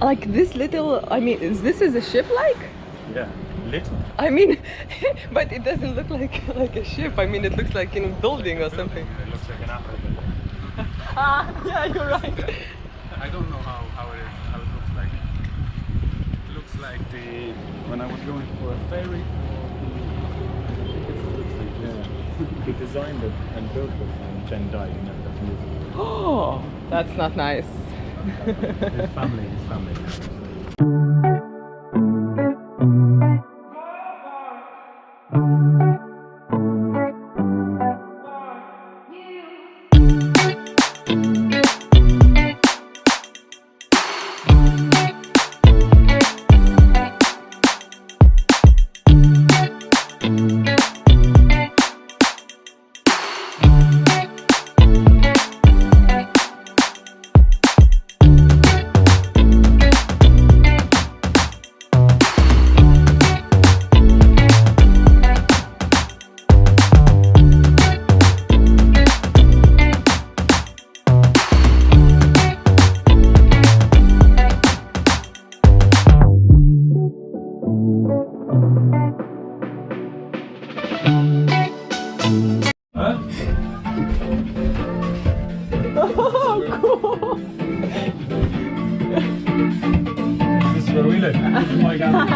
Like this little, I mean, this is a ship like? Yeah, little. I mean, but it doesn't look like a ship. I mean, it looks like in a building or something. It looks like an apple building. Yeah, you're right. I don't know how it is, how it looks like. It looks like when I was going for a ferry, he designed it and built it and then died and never got to use it. Oh, that's not nice. His family. This is where we live. This is my gallery.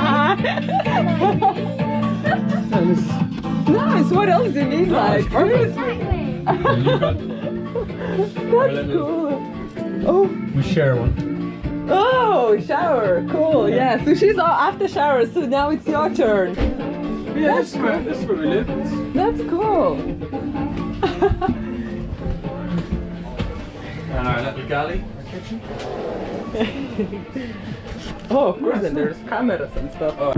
Nice, what else do you need? Like, seriously? That's cool. Oh. We share one. Oh, shower, cool, yeah. So she's all after shower, so now it's your turn. Yeah, this is where we live. That's cool. And our little galley, our kitchen. Oh, of course, and there's cameras and stuff. Oh.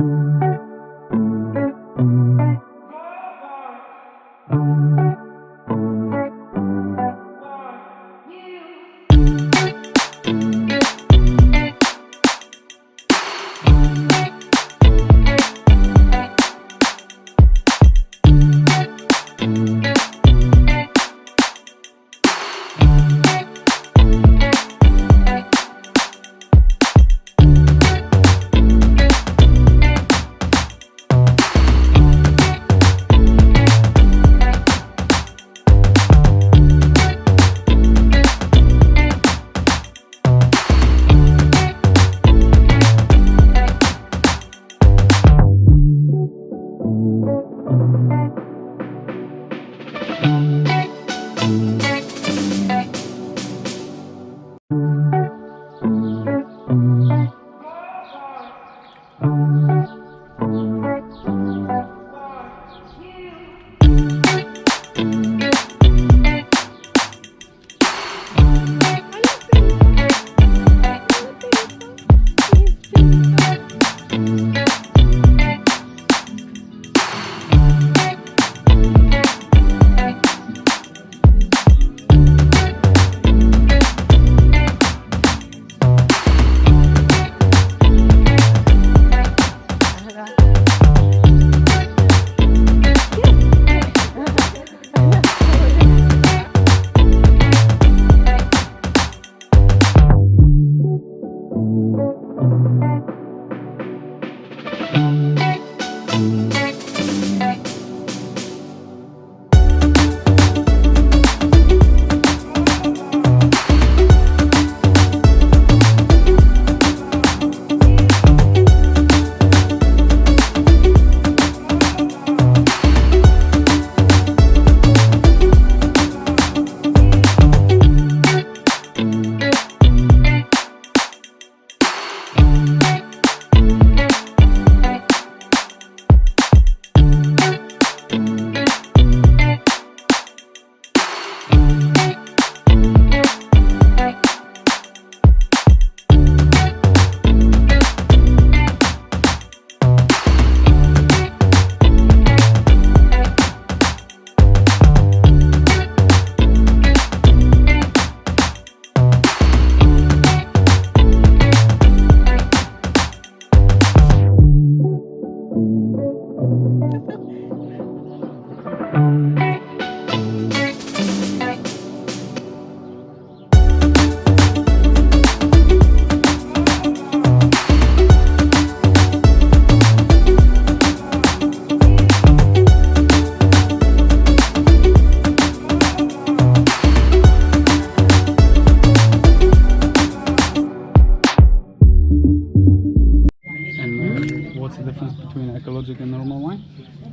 biological and normal wine?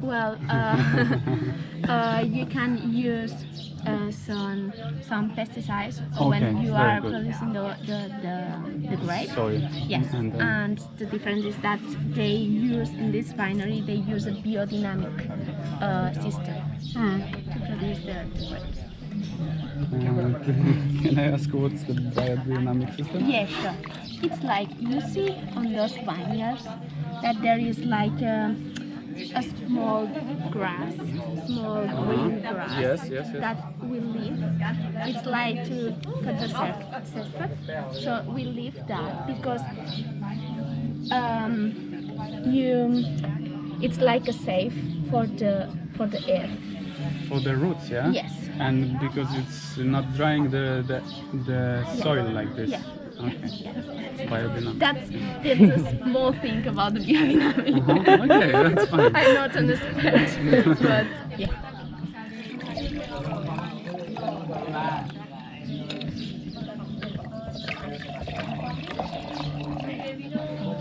Well, you can use some pesticides when Okay, you very are good. producing the grape. Soil. Yes, And, and the difference is that they use in this winery they use a biodynamic system to produce the grapes. Can I ask what's the biodynamic system? Yeah, sure. It's like you see on those vineyards that there is like a small grass, small green grass Yes, yes, yes. that will leave. It's like to cut the cesspit. So we leave that because it's like a safe for the earth. For the roots, yeah? Yes. And because it's not drying the soil like this. Yeah. Okay. Biodynamic. That's a small thing about the biodynamic. Okay, that's fine. I'm not an expert, but yeah.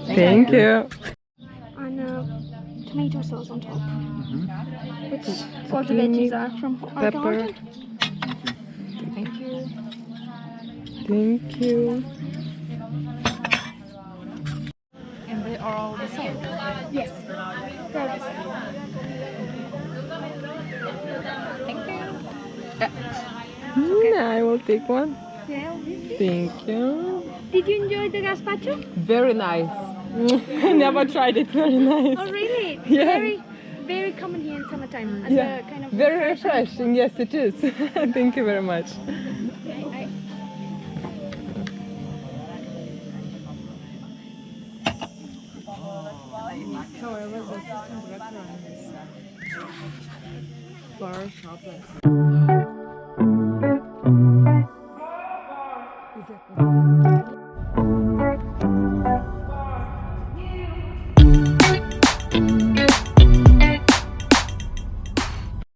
Thank you. And tomato sauce on top. Which all the Zucchini, veggies are from our pepper. garden. Thank you. Thank you. And they are all the same. Yes. They're the same. Thank you. I will take one. Yeah, obviously. Thank you. Did you enjoy the gazpacho? Very nice. I never tried it. Very nice. Oh, really? Yes. Very, very common here in summertime. As Yeah. a kind of Very refreshing. Yes, it is. Thank you very much. So I was assistant director on this bar shop.